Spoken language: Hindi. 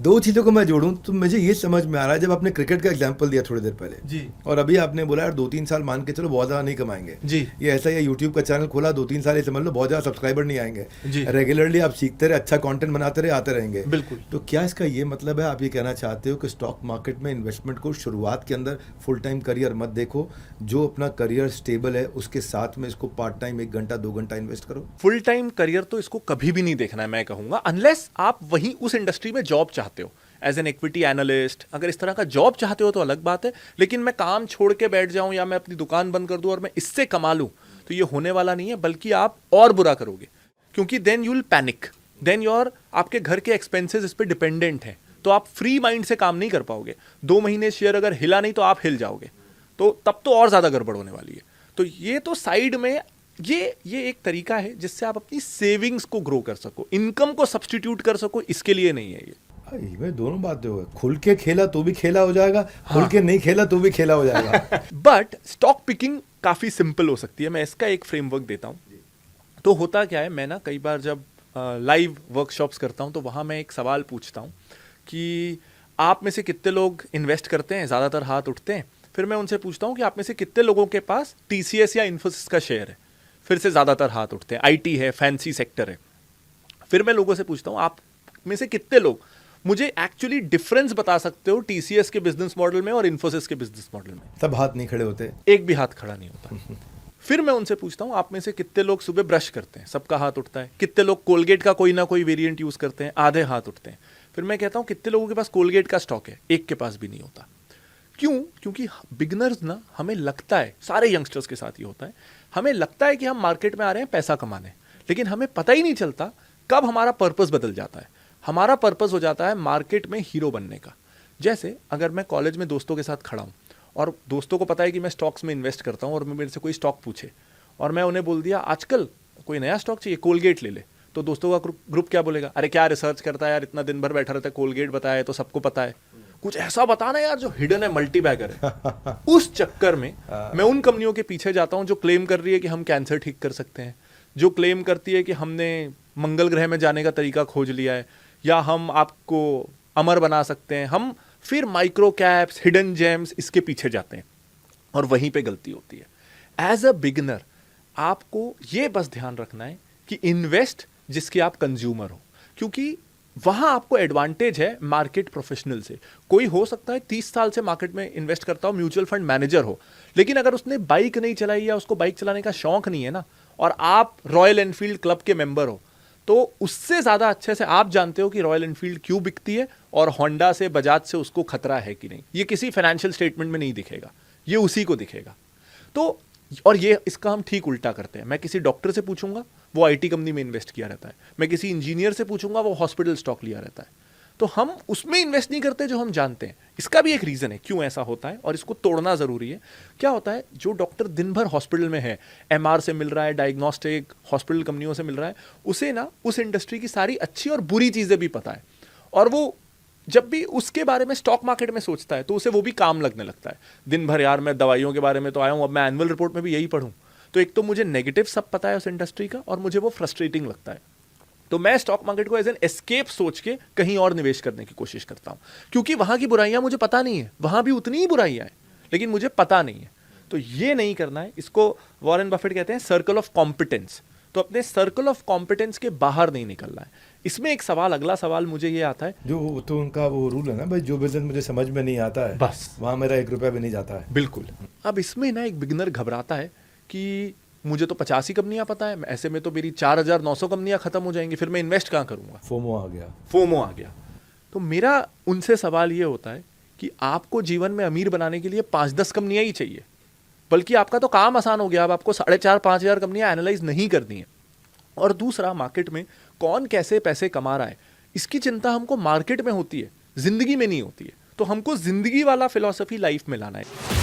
दो चीज़ों को मैं जोड़ूं तो मुझे ये समझ में आ रहा है, जब आपने क्रिकेट का एग्जांपल दिया थोड़ी देर पहले जी और अभी आपने बोला यार 2-3 साल मान के चलो बहुत ज़्यादा नहीं कमाएंगे जी ये ऐसा ही यूट्यूब का चैनल खोला 2-3 साल ये समझ लो बहुत ज़्यादा सब्सक्राइबर नहीं आएंगे जी रेगुलरली आप सीखते रहे अच्छा कंटेंट बनाते रहे आते रहेंगे बिल्कुल। तो क्या इसका ये मतलब है आप ये कहना चाहते हो कि स्टॉक मार्केट में इन्वेस्टमेंट को शुरुआत के अंदर फुल टाइम करियर मत देखो, जो अपना करियर स्टेबल है उसके साथ में इसको पार्ट टाइम 1 घंटा 2 घंटा इन्वेस्ट करो? फुल टाइम करियर तो इसको कभी भी नहीं देखना है मैं कहूंगा, अनलेस आप वहीं उस इंडस्ट्री में जॉब चाहते हो एज एन इक्विटी एनालिस्ट। अगर इस तरह का जॉब चाहते हो तो अलग बात है, लेकिन मैं काम छोड़ के बैठ जाऊं या मैं अपनी दुकान बंद कर दूं और मैं इससे कमा लूं तो ये होने वाला नहीं है, बल्कि आप और बुरा करोगे, क्योंकि then you will panic, then your आपके घर के एक्सपेंसेस इस पे डिपेंडेंट हैं, तो आप फ्री माइंड से काम नहीं कर पाओगे। 2 महीने शेयर अगर हिला नहीं तो आप हिल जाओगे, तो तब तो और ज्यादा गड़बड़ होने वाली है। तो ये तो साइड में ये एक तरीका है जिससे आप अपनी सेविंग्स को ग्रो कर सको, इनकम को सब्स्टिट्यूट कर सको, इसके लिए नहीं है ये। मैं दोनों बातें हो, खुल के खेला तो भी खेला हो जाएगा, खुल के नहीं खेला तो भी खेला हो जाएगा। बट स्टॉक पिकिंग काफी सिंपल हो सकती है, मैं इसका एक फ्रेमवर्क देता हूं। तो होता क्या है, मैं ना कई बार जब लाइव वर्कशॉप्स करता हूं तो वहां मैं एक सवाल पूछता हूं कि आप में से कितने लोग इन्वेस्ट करते हैं, ज्यादातर हाथ उठते हैं। फिर मैं उनसे पूछता हूं कि आप में से कितने लोगों के पास टीसीएस या इन्फोसिस का शेयर है, फिर से ज्यादातर हाथ उठते हैं। आईटी है, फैंसी सेक्टर है। फिर मैं लोगों से पूछता हूं आप में से कितने लोग मुझे एक्चुअली डिफरेंस बता सकते हो टीसीएस के बिजनेस मॉडल में और इन्फोसिस के बिजनेस मॉडल में। सब हाथ नहीं खड़े होते, एक भी हाथ खड़ा नहीं होता। फिर मैं उनसे पूछता हूं आप में से कितने लोग सुबह ब्रश करते हैं, सबका हाथ उठता है। कितने लोग कोलगेट का कोई ना कोई वेरिएंट यूज करते हैं, आधे हाथ उठते हैं। फिर मैं कहता हूं कितने लोगों के पास कोलगेट का स्टॉक है, एक के पास भी नहीं होता। क्यों? क्योंकि बिगनर्स ना, हमें लगता है, सारे यंगस्टर्स के साथ ये होता है, हमें लगता है कि हम मार्केट में आ रहे हैं पैसा कमाने, लेकिन हमें पता ही नहीं चलता कब हमारा पर्पस बदल जाता है। हमारा पर्पस हो जाता है मार्केट में हीरो बनने का। जैसे अगर मैं कॉलेज में दोस्तों के साथ खड़ा हूं और दोस्तों को पता है कि मैं स्टॉक्स में इन्वेस्ट करता हूं और मेरे से कोई स्टॉक पूछे और मैं उन्हें बोल दिया आजकल कोई नया स्टॉक चाहिए, कोलगेट ले ले, तो दोस्तों का ग्रुप क्या बोलेगा, अरे क्या रिसर्च करता है यार, इतना दिन भर बैठा रहता है, कोलगेट बताया तो सबको पता है, कुछ ऐसा बताना यार जो हिडन है, मल्टी बैगर है। उस चक्कर में मैं उन कंपनियों के पीछे जाता हूं जो क्लेम कर रही है कि हम कैंसर ठीक कर सकते हैं, जो क्लेम करती है कि हमने मंगल ग्रह में जाने का तरीका खोज लिया है, या हम आपको अमर बना सकते हैं। हम फिर माइक्रो कैप्स, हिडन जेम्स, इसके पीछे जाते हैं और वहीं पे गलती होती है। एज अ बिगिनर आपको ये बस ध्यान रखना है कि इन्वेस्ट जिसके आप कंज्यूमर हो, क्योंकि वहां आपको एडवांटेज है मार्केट प्रोफेशनल से। कोई हो सकता है 30 साल से मार्केट में इन्वेस्ट करता हो, म्यूचुअल फंड मैनेजर हो, लेकिन अगर उसने बाइक नहीं चलाई या उसको बाइक चलाने का शौक नहीं है ना, और आप रॉयल एनफील्ड क्लब के मेंबर हो, तो उससे ज्यादा अच्छे से आप जानते हो कि रॉयल एनफील्ड क्यों बिकती है और होंडा से, बजाज से उसको खतरा है कि नहीं। ये किसी फाइनेंशियल स्टेटमेंट में नहीं दिखेगा, ये उसी को दिखेगा। तो और ये इसका हम ठीक उल्टा करते हैं। मैं किसी डॉक्टर से पूछूंगा, वो आईटी कंपनी में इन्वेस्ट किया रहता है। मैं किसी इंजीनियर से पूछूंगा, वो हॉस्पिटल स्टॉक लिया रहता है। तो हम उसमें इन्वेस्ट नहीं करते जो हम जानते हैं। इसका भी एक रीजन है क्यों ऐसा होता है और इसको तोड़ना जरूरी है। क्या होता है, जो डॉक्टर दिन भर हॉस्पिटल में है, एमआर से मिल रहा है, डायग्नोस्टिक हॉस्पिटल कंपनियों से मिल रहा है, उसे ना उस इंडस्ट्री की सारी अच्छी और बुरी चीजें भी पता है, और वो जब भी उसके बारे में स्टॉक मार्केट में सोचता है तो उसे वो भी काम लगने लगता है। दिन भर यार मैं दवाइयों के बारे में तो आया हूं, अब मैं एनुअल रिपोर्ट में भी यही पढ़ूं, तो एक तो मुझे नेगेटिव सब पता है उस इंडस्ट्री का और मुझे वो फ्रस्ट्रेटिंग लगता है। तो मैं स्टॉक मार्केट को एज एन एस्केप सोच के कहीं और निवेश करने की कोशिश करता हूं, क्योंकि वहां की बुराइयां मुझे पता नहीं है, वहां भी उतनी ही बुराइयां हैं लेकिन मुझे पता नहीं है। तो ये नहीं करना है। इसको वॉरेन बफेट कहते हैं सर्कल ऑफ कॉम्पिटेंस। तो अपने सर्कल ऑफ कॉम्पिटेंस के बाहर नहीं निकलना है। इसमें एक सवाल, अगला सवाल मुझे ये आता है, जो तो उनका वो रूल है ना भाई, जो बिजनेस मुझे समझ में नहीं आता है बस वहां मेरा 1 रुपया भी नहीं जाता है। बिल्कुल। अब इसमें ना एक बिगिनर घबराता है कि मुझे तो 85 कंपनियां पता है, ऐसे में तो मेरी 4900 कंपनियां खत्म हो जाएंगी, फिर मैं इन्वेस्ट कहां करूंगा। फोमो आ गया। फोमो आ गया। तो मेरा उनसे सवाल ये होता है कि आपको जीवन में अमीर बनाने के लिए 5-10 कंपनियां ही चाहिए, बल्कि आपका तो काम आसान हो गया। अब आपको 4,500-5,000 कंपनियां एनालाइज नहीं करनी है। और दूसरा, मार्केट में कौन कैसे पैसे कमा रहा है इसकी चिंता हमको मार्केट में होती है, जिंदगी में नहीं होती है। तो हमको जिंदगी वाला फिलॉसफी लाइफ में लाना है।